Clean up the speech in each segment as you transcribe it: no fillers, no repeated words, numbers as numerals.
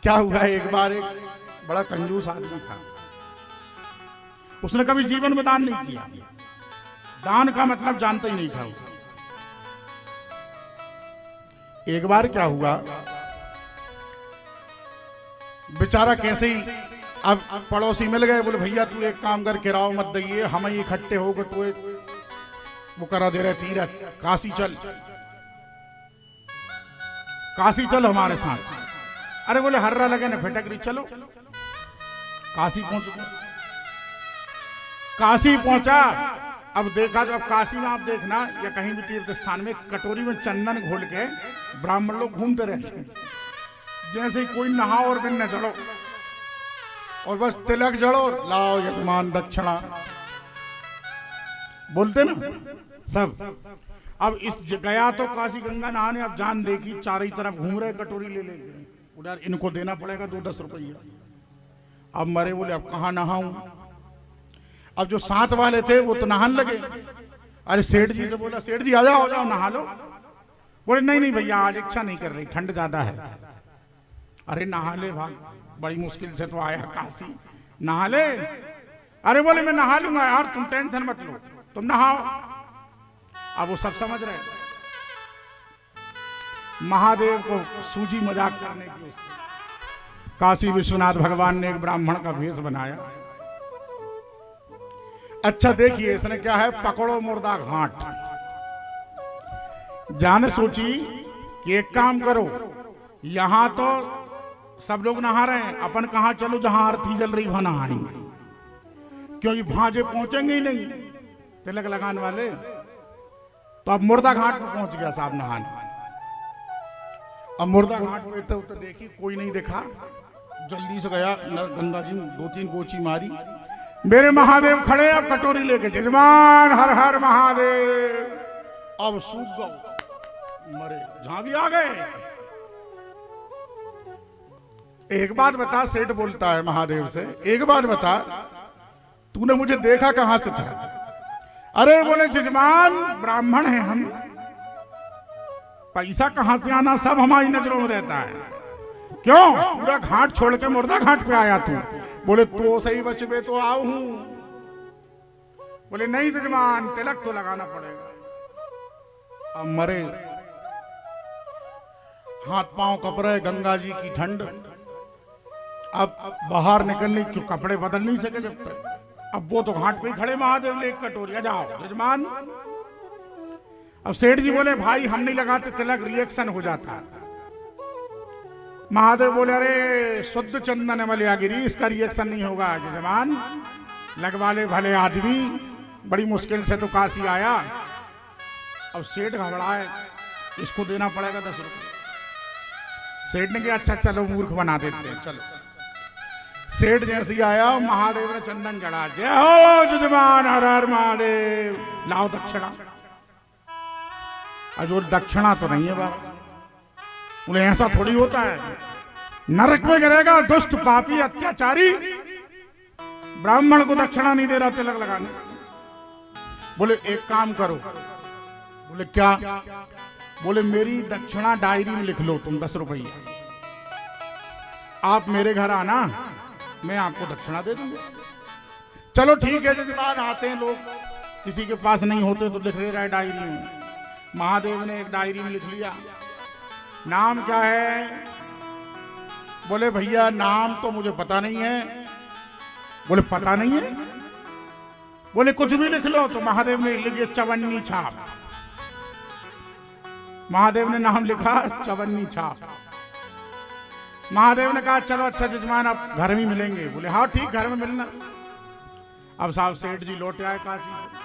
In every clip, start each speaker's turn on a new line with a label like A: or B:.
A: क्या हुआ, एक बार एक बड़ा कंजूस आदमी था, उसने कभी जीवन में दान नहीं किया, दान का मतलब जानता ही नहीं था वो। एक बार क्या हुआ, बेचारा कैसे ही अब पड़ोसी मिल गए, बोले भैया तू एक काम कर, किराओ मत दइए, हम ही इकट्ठे होकर तो वो करा दे रहे तीरथ, काशी चल, काशी चल हमारे साथ। अरे बोले हर्रा लगे ना फटक रही, चलो काशी पहुंच गए। काशी पहुंचा, अब देखा तो अब काशी में आप देखना या कहीं भी तीर्थ स्थान में कटोरी में चंदन घोल के ब्राह्मण लोग घूमते रहते हैं, जैसे ही कोई नहाओ और बिन न चढ़ो और बस तिलक जड़ो, लाओ यजमान दक्षिणा, बोलते ना सब। अब इस गया तो काशी गंगा नहाने, अब जान देखी चारों तरफ घूम रहे कटोरी ले लेके, उधर इनको देना पड़ेगा 2-10 रुपया। अब मरे, बोले अब कहां नहाऊं। अब जो साथ वाले थे वो तो नहाने लगे। अरे सेठ जी से बोला, सेठ जी आ जाओ नहा लो। बोले नहीं नहीं भैया आज इच्छा नहीं कर रही, ठंड ज्यादा है। अरे नहा ले भाग, बड़ी मुश्किल से तो आया काशी, नहा ले। अरे बोले मैं नहा लूंगा यार, तुम टेंशन मत लो, तुम नहाओ। अब वो सब समझ रहे, महादेव को सूझी मजाक करने की उससे काशी विश्वनाथ भगवान ने एक ब्राह्मण का भेष बनाया। अच्छा देखिए इसने क्या है, पकड़ो मुर्दा घाट। जाने सोची कि एक काम करो, यहां तो सब लोग नहा रहे हैं, अपन कहां चलो जहां आरती जल रही वहां नहाएंगे, क्योंकि भांजे पहुंचेंगे ही नहीं तिलक लगाने वाले। तो अब मुर्दा घाट पर पहुंच गया साहब नहाने। अब मुर्दा घाट पे तो देखी कोई नहीं दिखा, जल्दी से गया गंगा जी 2-3 गोची मारी, मेरे महादेव खड़े, अब कटोरी लेके, जजमान हर हर महादेव। अब सूख गए, मरे, जहां भी आ गए। एक बात बता, सेठ बोलता है महादेव से, एक बात बता तूने मुझे देखा कहां से था। अरे बोले जजमान ब्राह्मण हैं हम, पैसा कहां से आना सब हमारी नजरों में रहता है। क्यों पूरा घाट छोड़ के मुर्दा घाट पे आया तू। बोले तो सही बचबे तो आओ हूं। बोले नहीं जजमान तिलक तो लगाना पड़ेगा। अब मरे, हाथ पांव कप रहे, गंगा जी की ठंड, अब बाहर निकलने क्यों, कपड़े बदल नहीं सके जब तक। अब वो तो घाट पे ही खड़े, महादेव ले एक कटोरी, जाओ जजमान। अब सेठ जी बोले भाई हम नहीं लगाते तिलक, रिएक्शन हो जाता है। महादेव बोले अरे शुद्ध चंदन मलयागिरी, इसका रिएक्शन नहीं होगा जजमान, लगवा ले भले आदमी, बड़ी मुश्किल से तो काशी आया। अब सेठ घबराए, इसको देना पड़ेगा 10 रुपये। सेठ ने कहा अच्छा चलो मूर्ख बना देते हैं, चलो। सेठ जैसे ही आया, महादेव ने चंदन जड़ा, जय हो जजमान हर हर महादेव, लाओ दक्षिणा। अजो दक्षिणा तो नहीं है बाबा, उन्हें ऐसा थोड़ी होता है, नरक में गिरेगा दुष्ट पापी अत्याचारी, ब्राह्मण को दक्षिणा नहीं दे रहा तिलक लगाने। बोले एक काम करो। बोले क्या। बोले मेरी दक्षिणा डायरी में लिख लो तुम 10 रुपये, आप मेरे घर आना, मैं आपको दक्षिणा दे दूंगा। चलो ठीक है जजमान, आते हैं लोग, किसी के पास नहीं होते तो लिख ले रहा है डायरी में। महादेव ने एक डायरी में लिख लिया, नाम क्या है। बोले भैया नाम तो मुझे पता नहीं है। बोले पता नहीं है। बोले कुछ भी लिख लो। तो महादेव ने लिख दिया चवन्नी छाप। महादेव ने नाम लिखा चवन्नी छाप। महादेव ने कहा चलो अच्छा जजमान आप घर में मिलेंगे। बोले हाँ ठीक, घर में मिलना। अब साहब सेठ जी लौटे आए काशी से।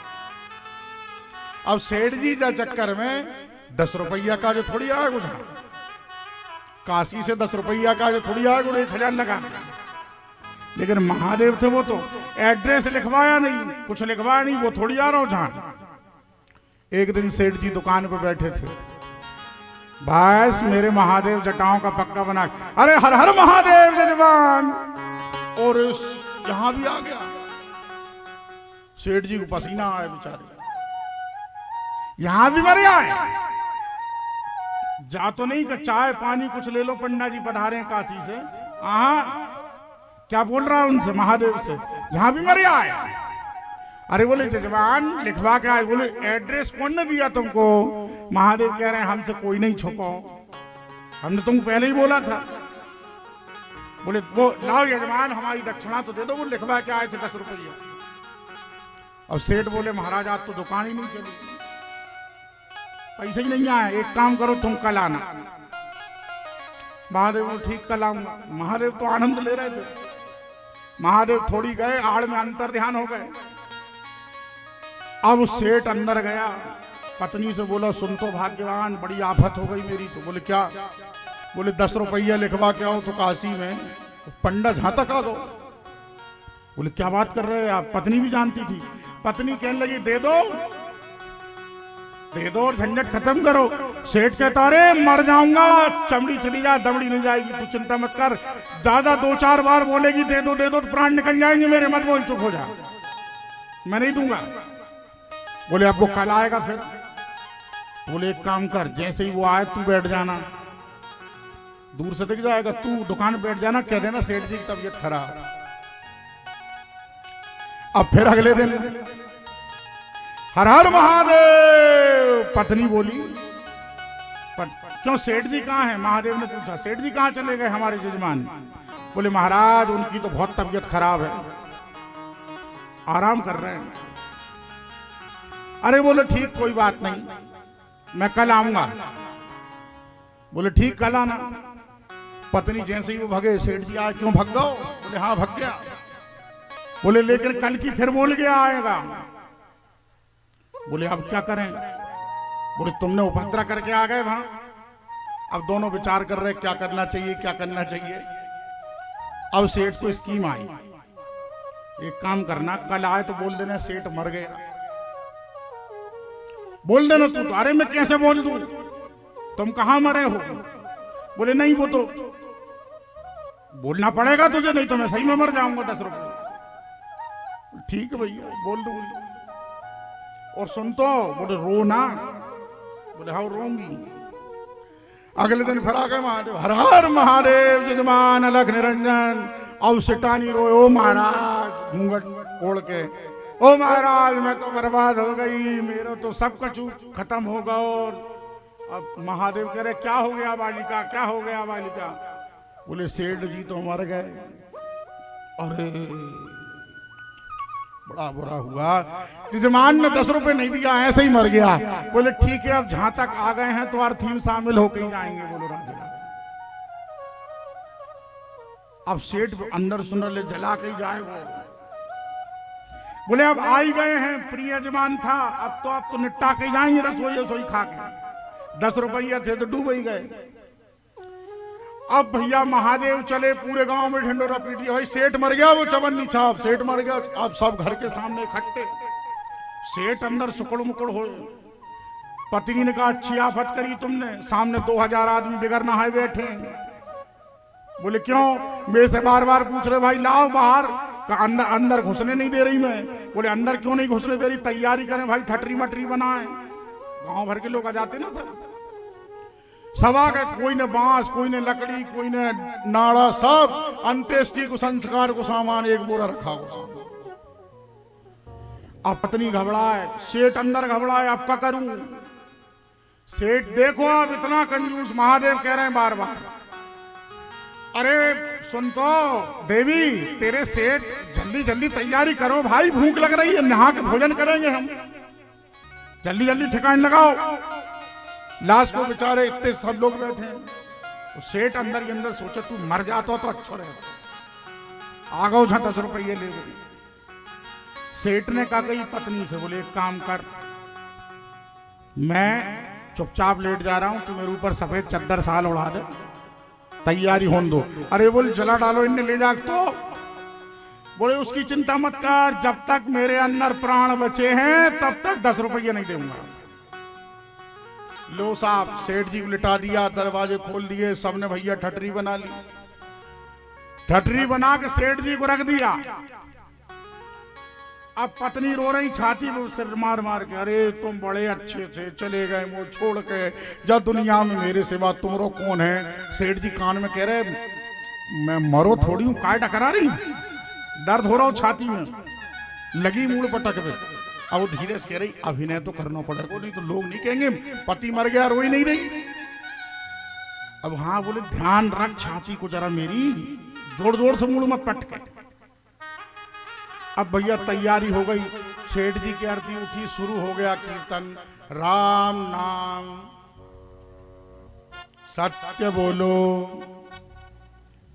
A: अब सेठ जी का चक्कर में 10 रुपया का जो थोड़ी आया गुजा, काशी से 10 रुपया का जो थोड़ी आया गुजा 1,000 लगा। लेकिन महादेव थे वो तो एड्रेस लिखवाया नहीं, कुछ लिखवाया नहीं, वो थोड़ी आ रहा हो जहां। एक दिन सेठ जी दुकान पे बैठे थे, बस मेरे महादेव जटाओं का पक्का बना, अरे हर हर महादेव जजमान, और यहां भी आ गया। सेठ जी को पसीना आया बेचारे, यहां भी मर गया। जा तो नहीं कि चाय पानी कुछ ले लो, पंडा जी पधारे काशी से। हाँ, क्या बोल रहा है उनसे, महादेव से, जहां भी मर आए। अरे बोले जजमान लिखवा के आए। बोले एड्रेस कौन ने दिया तुमको? महादेव कह रहे हैं हमसे कोई नहीं छुपा, हमने तुमको पहले ही बोला था। बोले वो लाओ यजमान हमारी दक्षिणा तो दे दो। वो लिखवा के आए थे 10 रुपया। अब सेठ बोले महाराज आज तो दुकान ही नहीं चली, पैसे ही नहीं आए, एक काम करो तुम कल आना। महादेव ने ठीक कल आऊंगा। महादेव तो आनंद ले रहे थे। महादेव थोड़ी गए, आड़ में अंतर ध्यान हो गए। अब सेठ अंदर गया, पत्नी से बोला सुन तो भाग्यवान बड़ी आफत हो गई मेरी। तो बोले क्या? बोले 10 रुपया लिखवा के आओ तो काशी में पंडा जहां तक आ दो। बोले क्या बात कर रहे हैं आप? पत्नी भी जानती थी। पत्नी कहने लगी दे दो और झंझट खत्म करो। सेठ कहता अरे मर जाऊंगा, चमड़ी चली जा दमड़ी नहीं जाएगी, तू चिंता मत कर। दादा 2-4 बार बोलेगी दे दो तो प्राण निकल जाएंगे मेरे, मत बोल, चुप हो जा, मैं नहीं दूंगा। बोले अब वो कल आएगा फिर। बोले एक काम कर, जैसे ही वो आए तू बैठ जाना, दूर से दिख जाएगा, तू दुकान पे बैठ जाना, कह देना सेठ जी की तबीयत खराब। अब फिर अगले दिन हर हर महादेव। पत्नी बोली क्यों सेठ जी कहाँ हैं? महादेव ने पूछा सेठ जी कहाँ चले गए हमारे जजमान? बोले महाराज उनकी तो बहुत तबीयत खराब है, आराम कर रहे हैं। अरे बोले ठीक कोई बात नहीं, मैं कल आऊंगा। बोले ठीक कल आना। पत्नी जैसे ही वो भगे, सेठ जी आज क्यों भग गए? बोले हाँ भग गया। बोले लेकिन कल की फिर बोल गया आएगा। बोले अब क्या करें? बोले तुमने उपद्रव करके आ गए वहां, अब दोनों विचार कर रहे क्या करना चाहिए क्या करना चाहिए। अब सेठ को स्कीम आई, एक काम करना कल आए तो बोल देना सेठ मर गया, बोल देना तू। अरे मैं कैसे बोल दूं, तुम कहां मरे हो? बोले नहीं वो तो बोलना पड़ेगा तुझे, नहीं तो मैं सही में मर जाऊंगा 10 रुपये। ठीक है भैया बोल दूंगी। और सुन तो, बोले रो ना। बोले हाँ रोंगी। अगले दिन फिर आ गए महादेव, हर हर महादेव जजमान अलख निरंजन। अब सिटानी रोए, ओ महाराज घूंघट ओढ़ के, ओ महाराज मैं तो बर्बाद हो गई, मेरा तो सब कुछ खत्म होगा। और अब महादेव कह रहे क्या हो गया बालिका, क्या हो गया बालिका? बोले सेठ जी तो मर गए। अरे बड़ा बुरा हुआ, जजमान ने 10 रुपए नहीं दिया, ऐसे ही मर गया। बोले ठीक है अब जहां तक आ गए हैं तो अर्थी में शामिल होकर ही जाएंगे। बोलो राजा। अब सेठ अंदर सुंदर ले जला के ही जाए वो। बोले अब आ ही गए हैं, प्रिय यजमान था, अब तो निपटा के जाएंगे, रसोई खा के। 10 रुपया थे तो डूब ही गए। अब भैया महादेव चले, पूरे गांव में ढिंडोरा पीट दिया, भाई सेठ मर गया, वो चवन्नी छाप सेठ मर गया। अब सब घर के सामने इकट्ठे, सेठ अंदर सुकड़ मुकड़ हो। पत्नी ने कहा अच्छी आफत करी तुमने, सामने 2000 आदमी बिगर नहाए बैठे। बोले क्यों? मेरे से बार बार पूछ रहे भाई लाओ बाहर। अंदर घुसने नहीं दे रही मैं। बोले अंदर क्यों नहीं घुसने दे रही? तैयारी करें भाई, ठटरी मटरी बनाए। गांव भर के लोग आ जाते ना सब आ गए, कोई ने बांस, कोई ने लकड़ी, कोई ने नाड़ा, सब अंत्येष्टि को संस्कार को सामान एक बोरा रखा हुआ। अब पत्नी घबराए, सेठ अंदर घबराए, अब क्या करूं? सेठ देखो अब इतना कंजूस, महादेव कह रहे हैं बार बार, अरे सुन तो देवी, तेरे सेठ जल्दी जल्दी तैयारी करो भाई, भूख लग रही है, नहा के भोजन करेंगे हम, जल्दी जल्दी ठिकाने लगाओ। लाश को बेचारे इतने सब लोग बैठे हैं। तो सेठ अंदर ही अंदर सोचे तू मर जाता तो अच्छा रहता, आ गओ 10 रुपये ले गई। सेठ ने कहा गई पत्नी से, बोले एक काम कर, मैं चुपचाप लेट जा रहा हूं, तू मेरे ऊपर सफेद चद्दर साल उड़ा दे, तैयारी होने दो। अरे बोले जला डालो इन्हें ले जाके। तो बोले उसकी चिंता मत कर, जब तक मेरे अंदर प्राण बचे हैं तब तक 10 रुपये नहीं दूंगा। लो साहब, सेठ जी को लिटा दिया, दरवाजे खोल दिए, सबने भैया ठटरी बना ली। ठटरी बना के सेठ जी को रख दिया। अब पत्नी रो रही छाती में सिर मार मार के, अरे तुम बड़े अच्छे थे, चले गए वो छोड़ के, जब दुनिया में मेरे सिवा तुमरो कौन है। सेठ जी कान में कह रहे मैं मरो थोड़ी हूं, काय टकरा रही, दर्द हो रहा हो छाती में, लगी मूड पटक पे। अब वो धीरे से कह रही अभिनय तो करना पड़ेगा, नहीं तो लोग नहीं कहेंगे पति मर गया, रोई नहीं रही। अब हाँ बोले ध्यान रख छाती को जरा मेरी, जोर जोर से मूड मत पटके। अब भैया तैयारी हो गई, सेठ जी की आरती उठी, शुरू हो गया कीर्तन, राम नाम सत्य बोलो।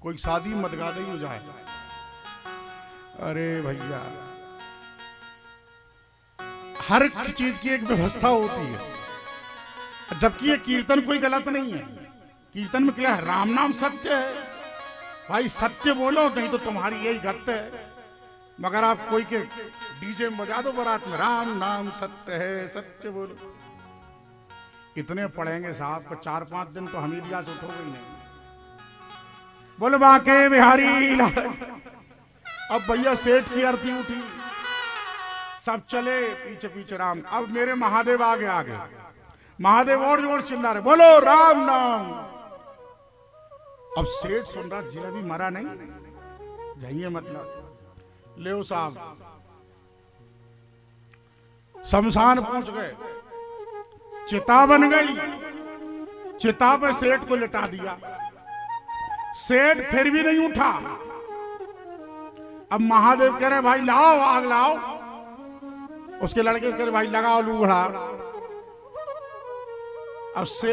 A: कोई शादी मत गा दे हो जाए, अरे भैया हर चीज की एक व्यवस्था होती है, जबकि ये कीर्तन कोई गलत नहीं है। कीर्तन में क्या है, राम नाम सत्य है भाई, सत्य बोलो नहीं तो तुम्हारी यही गत है। मगर आप कोई के डीजे में बजा दो बारात में, राम नाम सत्य है, सत्य बोलो। इतने पढ़ेंगे साहब को 4-5 दिन तो हम ही दिया से उठोगे ही नहीं। बोलो बांके बिहारी लाल। अब भैया सेठ की आरती उठी, सब चले पीछे पीछे राम। अब मेरे महादेव आगे आगे, महादेव और जोर चिल्ला रहे, बोलो राम नाम। अब सेठ सुन रहा, जी अभी मरा नहीं, जाइए मतलब ले साहब। शमशान पहुंच गए, चिता बन गई, चिता पे सेठ को लिटा दिया। सेठ फिर भी नहीं उठा। अब महादेव कह रहे भाई लाओ आग लाओ, उसके लड़के कह रहे भाई लगाओ लूढ़ा। अब से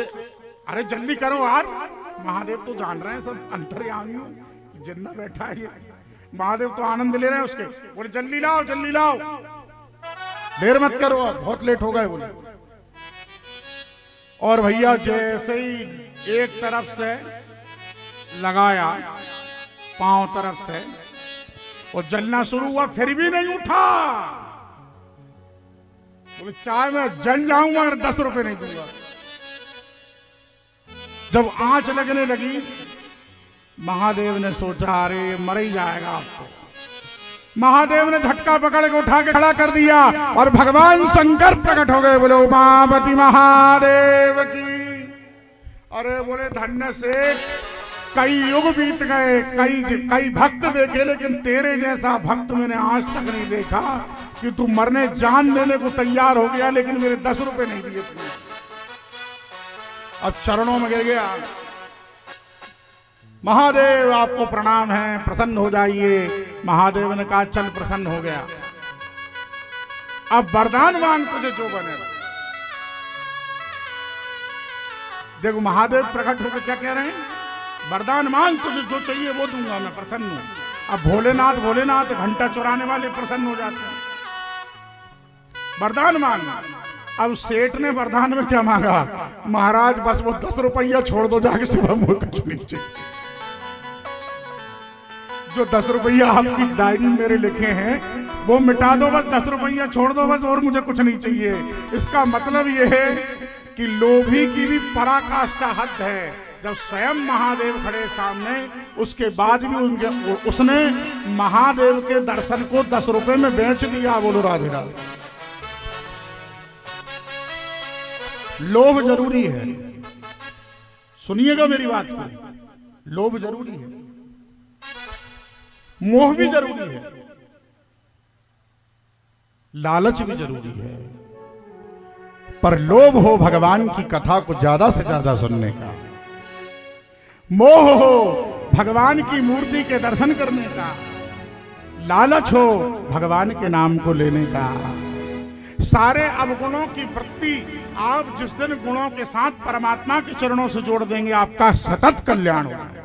A: अरे जल्दी करो यार, महादेव तो जान रहे हैं सब अंतर्यामी जिन्ना बैठा है ये। महादेव तो आनंद ले रहे हैं उसके, बोले जल्दी लाओ जल्दी लाओ, देर मत करो अब बहुत लेट हो गए बोले। और भैया जैसे ही एक तरफ से लगाया, पांव तरफ से, और जलना शुरू हुआ, फिर भी नहीं उठा। बोले चाहे मैं जल जाऊंगा अगर 10 रुपए नहीं दूंगा। जब आंच लगने लगी, महादेव ने सोचा अरे मर ही जाएगा आपको। महादेव ने झटका पकड़ के उठा के खड़ा कर दिया और भगवान शंकर प्रकट हो गए। बोले उमापति महादेव की। अरे बोले धन्य से कई युग बीत गए, कई भक्त देखे, लेकिन तेरे जैसा भक्त मैंने आज तक नहीं देखा कि तू मरने जान लेने को तैयार हो गया, लेकिन मेरे 10 रुपए नहीं दिए तुमने। अब चरणों में गिर गया, महादेव आपको प्रणाम है, प्रसन्न हो जाइए। महादेव ने कहा चल प्रसन्न हो गया, अब वरदान मांग तुझे जो बनेगा। देखो महादेव प्रकट होकर क्या कह रहे हैं, वरदान मांग तुझे जो चाहिए वो दूंगा, मैं प्रसन्न हूं। अब भोलेनाथ भोलेनाथ घंटा चुराने वाले प्रसन्न हो जाते हैं, वरदान मांग। अब सेठ ने वरदान में क्या मांगा, महाराज बस वो 10 रुपया छोड़ दो, जाके सुबह मुझे कुछ नहीं चाहिए। जो 10 रुपया आपकी डायरी मेरे लिखे हैं वो मिटा दो, बस 10 रुपया छोड़ दो बस, और मुझे कुछ नहीं चाहिए। इसका मतलब ये है कि लोभी की भी पराकाष्ठा हद है। जब स्वयं महादेव खड़े सामने, उसके बाद भी उसने महादेव के दर्शन को 10 रुपए में बेच दिया। बोलो राधे राधे। लोभ जरूरी है, सुनिएगा मेरी बात को, लोभ जरूरी है, मोह भी जरूरी है, लालच भी जरूरी है, पर लोभ हो भगवान की कथा को ज्यादा से ज्यादा सुनने का, मोह हो भगवान की मूर्ति के दर्शन करने का, लालच हो भगवान के नाम को लेने का। सारे अवगुणों की वृत्ति आप जिस दिन गुणों के साथ परमात्मा के चरणों से जोड़ देंगे, आपका सतत कल्याण होगा।